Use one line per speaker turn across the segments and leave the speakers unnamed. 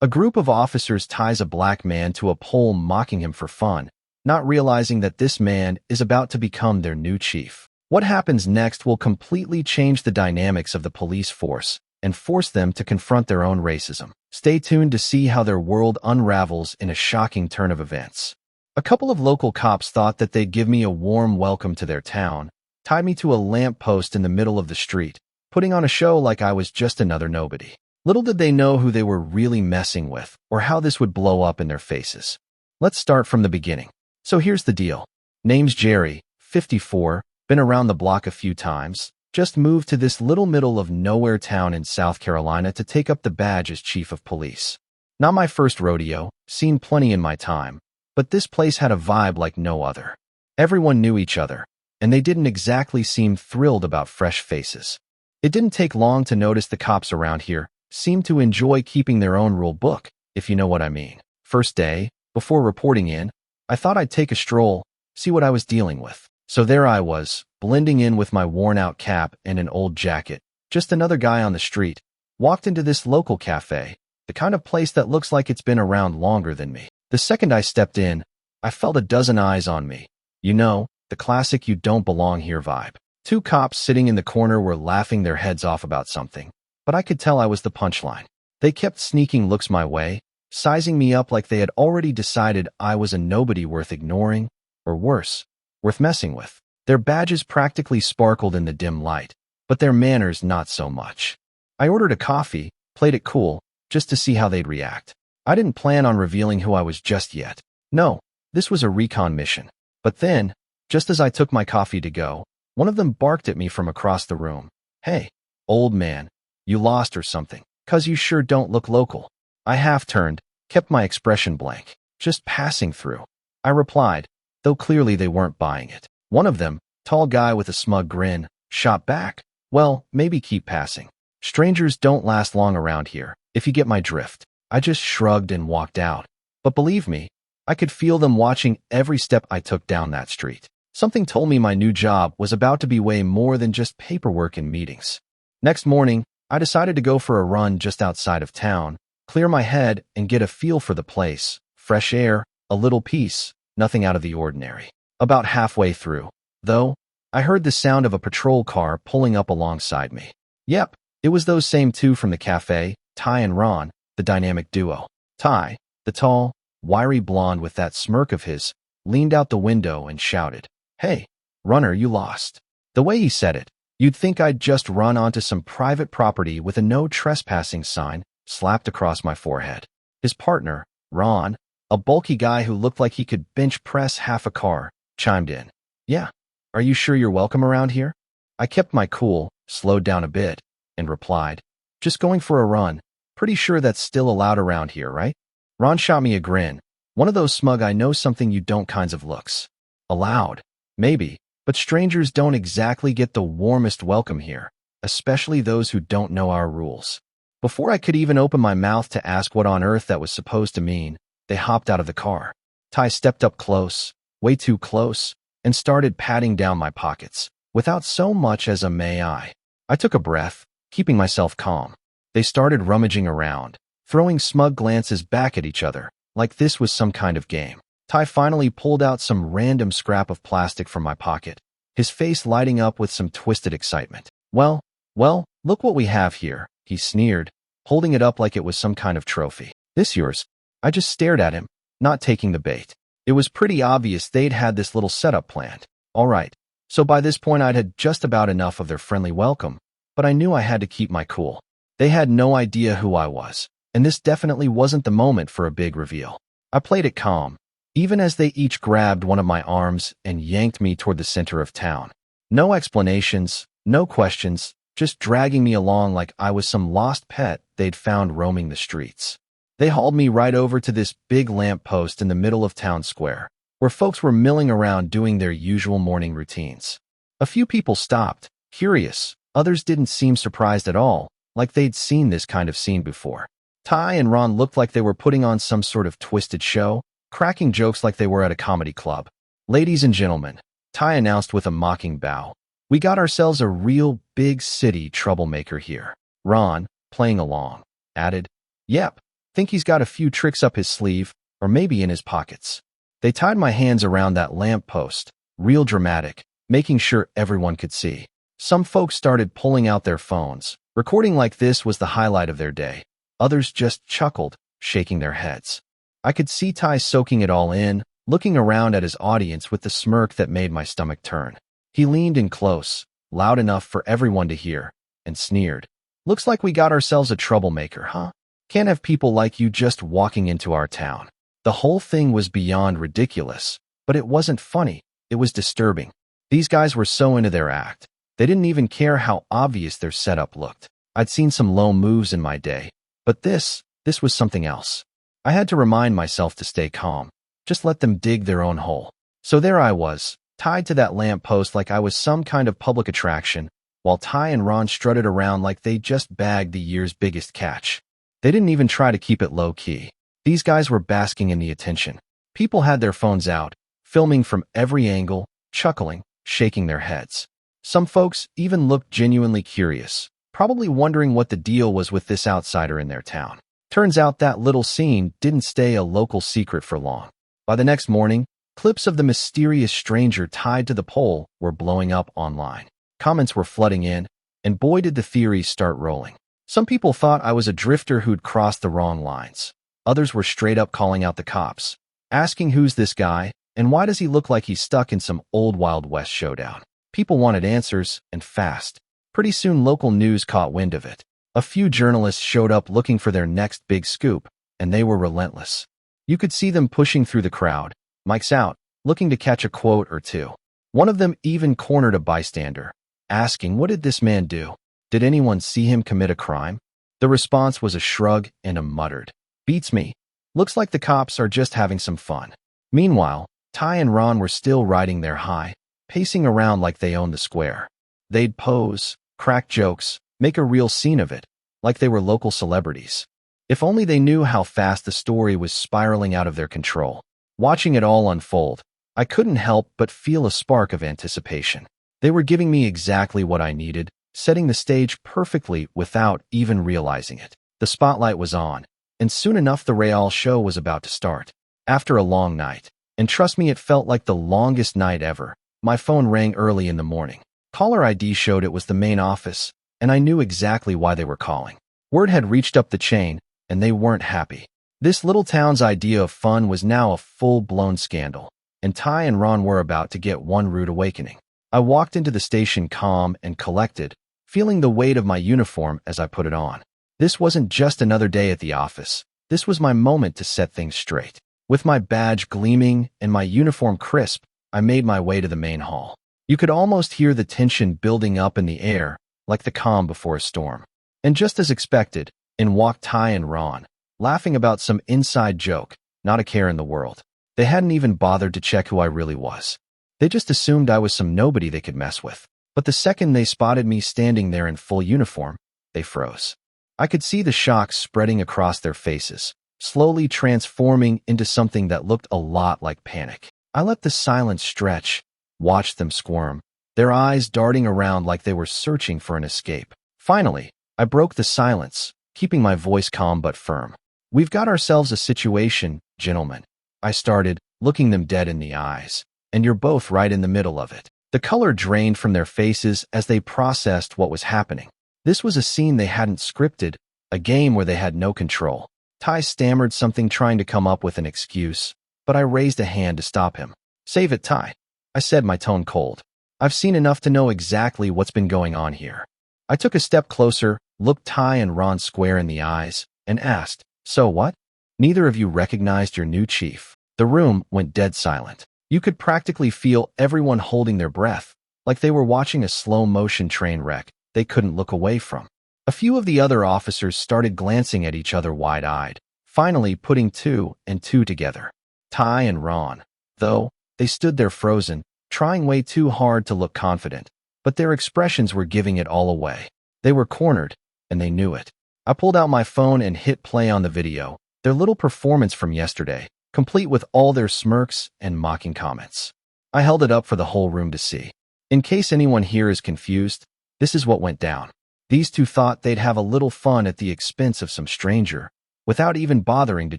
A group of officers ties a black man to a pole, mocking him for fun, not realizing that this man is about to become their new chief. What happens next will completely change the dynamics of the police force and force them to confront their own racism. Stay tuned to see how their world unravels in a shocking turn of events. A couple of local cops thought that they'd give me a warm welcome to their town, tied me to a lamp post in the middle of the street, putting on a show like I was just another nobody. Little did they know who they were really messing with, or how this would blow up in their faces. Let's start from the beginning. So here's the deal. Name's Jerry, 54, been around the block a few times, just moved to this little middle of nowhere town in South Carolina to take up the badge as chief of police. Not my first rodeo, seen plenty in my time, but this place had a vibe like no other. Everyone knew each other, and they didn't exactly seem thrilled about fresh faces. It didn't take long to notice the cops around here seemed to enjoy keeping their own rule book, if you know what I mean. First day, before reporting in, I thought I'd take a stroll, see what I was dealing with. So there I was, blending in with my worn-out cap and an old jacket, just another guy on the street. Walked into this local cafe, the kind of place that looks like it's been around longer than me. The second I stepped in, I felt a dozen eyes on me. You know, the classic "you don't belong here" vibe. Two cops sitting in the corner were laughing their heads off about something, but I could tell I was the punchline. They kept sneaking looks my way, sizing me up like they had already decided I was a nobody worth ignoring, or worse, worth messing with. Their badges practically sparkled in the dim light, but their manners not so much. I ordered a coffee, played it cool, just to see how they'd react. I didn't plan on revealing who I was just yet. No, this was a recon mission. But then, just as I took my coffee to go, one of them barked at me from across the room. "Hey, old man, you lost or something? 'Cause you sure don't look local." I half turned, kept my expression blank. "Just passing through," I replied, though clearly they weren't buying it. One of them, tall guy with a smug grin, shot back. "Well, maybe keep passing. Strangers don't last long around here, if you get my drift." I just shrugged and walked out. But believe me, I could feel them watching every step I took down that street. Something told me my new job was about to be way more than just paperwork and meetings. Next morning, I decided to go for a run just outside of town, clear my head and get a feel for the place. Fresh air, a little peace, nothing out of the ordinary. About halfway through, though, I heard the sound of a patrol car pulling up alongside me. Yep, it was those same two from the cafe, Ty and Ron, the dynamic duo. Ty, the tall, wiry blonde with that smirk of his, leaned out the window and shouted, "Hey, runner, you lost." The way he said it, you'd think I'd just run onto some private property with a no trespassing sign slapped across my forehead. His partner, Ron, a bulky guy who looked like he could bench press half a car, chimed in. "Yeah, are you sure you're welcome around here?" I kept my cool, slowed down a bit, and replied, "Just going for a run. Pretty sure that's still allowed around here, right?" Ron shot me a grin, one of those smug "I know something you don't" kinds of looks. Allowed? Maybe, but strangers don't exactly get the warmest welcome here, especially those who don't know our rules. Before I could even open my mouth to ask what on earth that was supposed to mean, they hopped out of the car. Ty stepped up close, way too close, and started patting down my pockets, without so much as a "may I." I took a breath, keeping myself calm. They started rummaging around, throwing smug glances back at each other, like this was some kind of game. Ty finally pulled out some random scrap of plastic from my pocket, his face lighting up with some twisted excitement. Well, look what we have here," he sneered, holding it up like it was some kind of trophy. "This yours?" I just stared at him, not taking the bait. It was pretty obvious they'd had this little setup planned. All right, so by this point I'd had just about enough of their friendly welcome, but I knew I had to keep my cool. They had no idea who I was, and this definitely wasn't the moment for a big reveal. I played it calm, even as they each grabbed one of my arms and yanked me toward the center of town. No explanations, no questions, just dragging me along like I was some lost pet they'd found roaming the streets. They hauled me right over to this big lamp post in the middle of town square, where folks were milling around doing their usual morning routines. A few people stopped, curious. Others didn't seem surprised at all, like they'd seen this kind of scene before. Ty and Ron looked like they were putting on some sort of twisted show, cracking jokes like they were at a comedy club. "Ladies and gentlemen," Ty announced with a mocking bow, "we got ourselves a real big city troublemaker here." Ron, playing along, added, "Yep, Think he's got a few tricks up his sleeve, or maybe in his pockets. They tied my hands around that lamp post, real dramatic, making sure everyone could see. Some folks started pulling out their phones. Recording like this was the highlight of their day. Others just chuckled, shaking their heads. I could see Ty soaking it all in, looking around at his audience with the smirk that made my stomach turn. He leaned in close, loud enough for everyone to hear, and sneered. Looks like we got ourselves a troublemaker, huh? Can't have people like you just walking into our town. The whole thing was beyond ridiculous, but it wasn't funny. It was disturbing. These guys were so into their act. They didn't even care how obvious their setup looked. I'd seen some low moves in my day, but this was something else. I had to remind myself to stay calm. Just let them dig their own hole. So there I was, tied to that lamp post like I was some kind of public attraction, while Ty and Ron strutted around like they just bagged the year's biggest catch. They didn't even try to keep it low-key. These guys were basking in the attention. People had their phones out, filming from every angle, chuckling, shaking their heads. Some folks even looked genuinely curious, probably wondering what the deal was with this outsider in their town. Turns out that little scene didn't stay a local secret for long. By the next morning, clips of the mysterious stranger tied to the pole were blowing up online. Comments were flooding in, and boy did the theories start rolling. Some people thought I was a drifter who'd crossed the wrong lines. Others were straight up calling out the cops, asking who's this guy, and why does he look like he's stuck in some old Wild West showdown. People wanted answers, and fast. Pretty soon local news caught wind of it. A few journalists showed up looking for their next big scoop, and they were relentless. You could see them pushing through the crowd, mics out, looking to catch a quote or two. One of them even cornered a bystander, asking, "What did this man do? Did anyone see him commit a crime?" The response was a shrug and a muttered, "Beats me. Looks like the cops are just having some fun." Meanwhile, Ty and Ron were still riding their high, pacing around like they owned the square. They'd pose, crack jokes, make a real scene of it, like they were local celebrities. If only they knew how fast the story was spiraling out of their control. Watching it all unfold, I couldn't help but feel a spark of anticipation. They were giving me exactly what I needed, setting the stage perfectly without even realizing it. The spotlight was on, and soon enough the real show was about to start. After a long night, and trust me, it felt like the longest night ever, my phone rang early in the morning. Caller ID showed it was the main office, and I knew exactly why they were calling. Word had reached up the chain, and they weren't happy. This little town's idea of fun was now a full-blown scandal, and Ty and Ron were about to get one rude awakening. I walked into the station calm and collected, feeling the weight of my uniform as I put it on. This wasn't just another day at the office. This was my moment to set things straight. With my badge gleaming and my uniform crisp, I made my way to the main hall. You could almost hear the tension building up in the air, like the calm before a storm. And just as expected, in walked Ty and Ron, laughing about some inside joke, not a care in the world. They hadn't even bothered to check who I really was. They just assumed I was some nobody they could mess with. But the second they spotted me standing there in full uniform, they froze. I could see the shock spreading across their faces, slowly transforming into something that looked a lot like panic. I let the silence stretch, watched them squirm, their eyes darting around like they were searching for an escape. Finally, I broke the silence, keeping my voice calm but firm. "We've got ourselves a situation, gentlemen," I started, looking them dead in the eyes. "And you're both right in the middle of it." The color drained from their faces as they processed what was happening. This was a scene they hadn't scripted, a game where they had no control. Ty stammered something, trying to come up with an excuse, but I raised a hand to stop him. "Save it, Ty," I said, my tone cold. "I've seen enough to know exactly what's been going on here." I took a step closer, looked Ty and Ron square in the eyes, and asked, "So what? Neither of you recognized your new chief?" The room went dead silent. You could practically feel everyone holding their breath, like they were watching a slow-motion train wreck they couldn't look away from. A few of the other officers started glancing at each other wide-eyed, finally putting two and two together. Ty and Ron, though, they stood there frozen, trying way too hard to look confident, but their expressions were giving it all away. They were cornered, and they knew it. I pulled out my phone and hit play on the video, their little performance from yesterday, complete with all their smirks and mocking comments. I held it up for the whole room to see. In case anyone here is confused, this is what went down. These two thought they'd have a little fun at the expense of some stranger, without even bothering to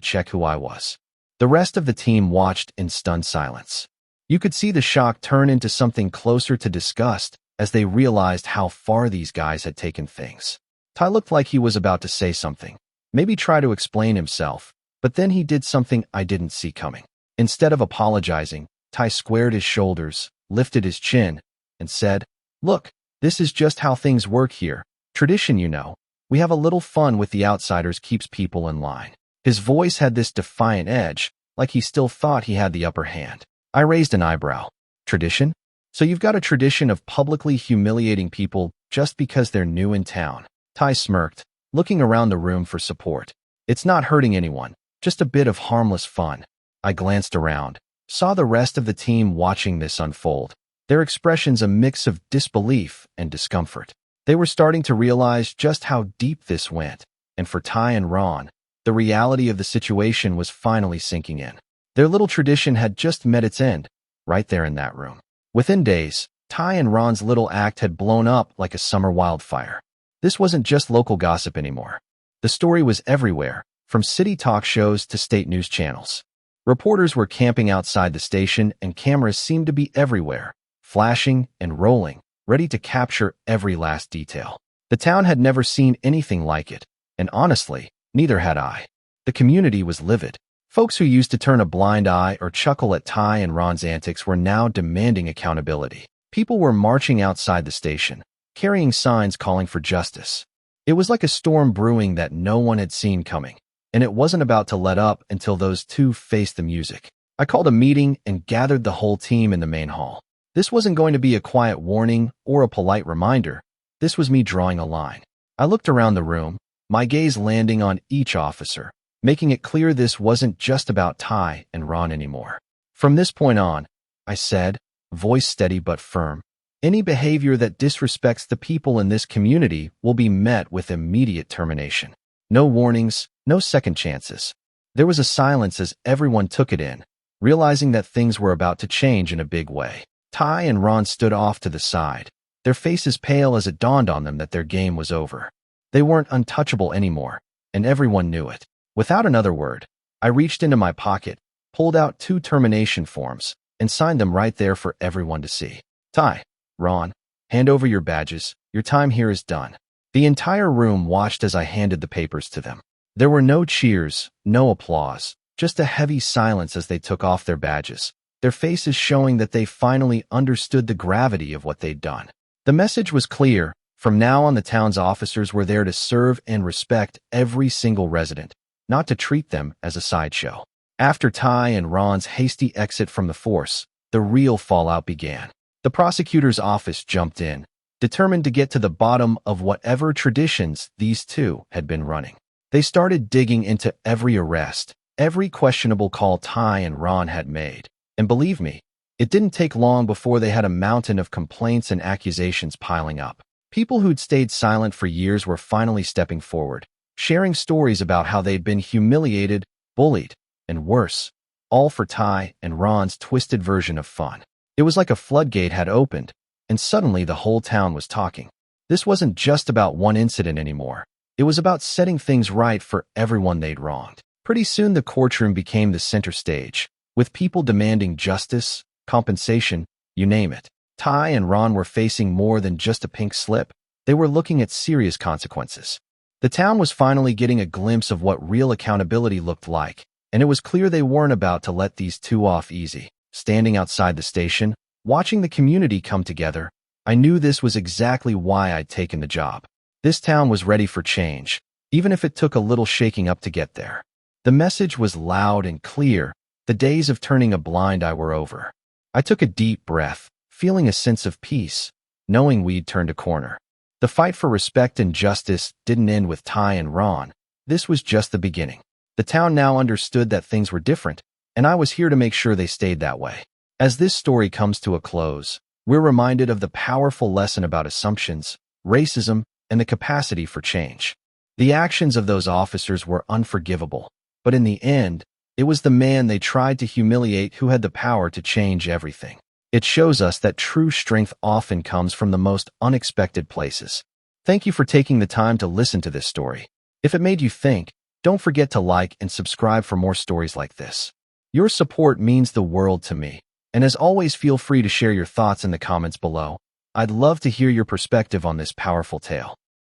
check who I was. The rest of the team watched in stunned silence. You could see the shock turn into something closer to disgust as they realized how far these guys had taken things. Ty looked like he was about to say something, maybe try to explain himself, but then he did something I didn't see coming. Instead of apologizing, Ty squared his shoulders, lifted his chin, and said, "Look, this is just how things work here. Tradition, you know. We have a little fun with the outsiders keeps people in line." His voice had this defiant edge, like he still thought he had the upper hand. I raised an eyebrow. Tradition? So you've got a tradition of publicly humiliating people just because they're new in town? Ty smirked, looking around the room for support. It's not hurting anyone, just a bit of harmless fun. I glanced around, saw the rest of the team watching this unfold, their expressions a mix of disbelief and discomfort. They were starting to realize just how deep this went, and for Ty and Ron, the reality of the situation was finally sinking in. Their little tradition had just met its end, right there in that room. Within days, Ty and Ron's little act had blown up like a summer wildfire. This wasn't just local gossip anymore. The story was everywhere, from city talk shows to state news channels. Reporters were camping outside the station and cameras seemed to be everywhere, flashing and rolling, ready to capture every last detail. The town had never seen anything like it, and honestly, neither had I. The community was livid. Folks who used to turn a blind eye or chuckle at Ty and Ron's antics were now demanding accountability. People were marching outside the station, carrying signs calling for justice. It was like a storm brewing that no one had seen coming, and it wasn't about to let up until those two faced the music. I called a meeting and gathered the whole team in the main hall. This wasn't going to be a quiet warning or a polite reminder. This was me drawing a line. I looked around the room, my gaze landing on each officer, making it clear this wasn't just about Ty and Ron anymore. From this point on, I said, voice steady but firm, any behavior that disrespects the people in this community will be met with immediate termination. No warnings, no second chances. There was a silence as everyone took it in, realizing that things were about to change in a big way. Ty and Ron stood off to the side, their faces pale as it dawned on them that their game was over. They weren't untouchable anymore, and everyone knew it. Without another word, I reached into my pocket, pulled out 2 termination forms, and signed them right there for everyone to see. Ty, Ron, hand over your badges. Your time here is done. The entire room watched as I handed the papers to them. There were no cheers, no applause, just a heavy silence as they took off their badges, their faces showing that they finally understood the gravity of what they'd done. The message was clear. From now on, the town's officers were there to serve and respect every single resident, not to treat them as a sideshow. After Ty and Ron's hasty exit from the force, the real fallout began. The prosecutor's office jumped in, determined to get to the bottom of whatever traditions these two had been running. They started digging into every arrest, every questionable call Ty and Ron had made. And believe me, it didn't take long before they had a mountain of complaints and accusations piling up. People who'd stayed silent for years were finally stepping forward, sharing stories about how they'd been humiliated, bullied, and worse, all for Ty and Ron's twisted version of fun. It was like a floodgate had opened, and suddenly the whole town was talking. This wasn't just about one incident anymore. It was about setting things right for everyone they'd wronged. Pretty soon the courtroom became the center stage, with people demanding justice, compensation, you name it. Ty and Ron were facing more than just a pink slip. They were looking at serious consequences. The town was finally getting a glimpse of what real accountability looked like, and it was clear they weren't about to let these two off easy. Standing outside the station, watching the community come together, I knew this was exactly why I'd taken the job. This town was ready for change, even if it took a little shaking up to get there. The message was loud and clear. The days of turning a blind eye were over. I took a deep breath, feeling a sense of peace, knowing we'd turned a corner. The fight for respect and justice didn't end with Ty and Ron. This was just the beginning. The town now understood that things were different, and I was here to make sure they stayed that way. As this story comes to a close, we're reminded of the powerful lesson about assumptions, racism, and the capacity for change. The actions of those officers were unforgivable, but in the end, it was the man they tried to humiliate who had the power to change everything. It shows us that true strength often comes from the most unexpected places. Thank you for taking the time to listen to this story. If it made you think, Don't forget to like and subscribe for more stories like this. Your support means the world to me. And as always, feel free to share your thoughts in the comments below. I'd love to hear your perspective on this powerful tale.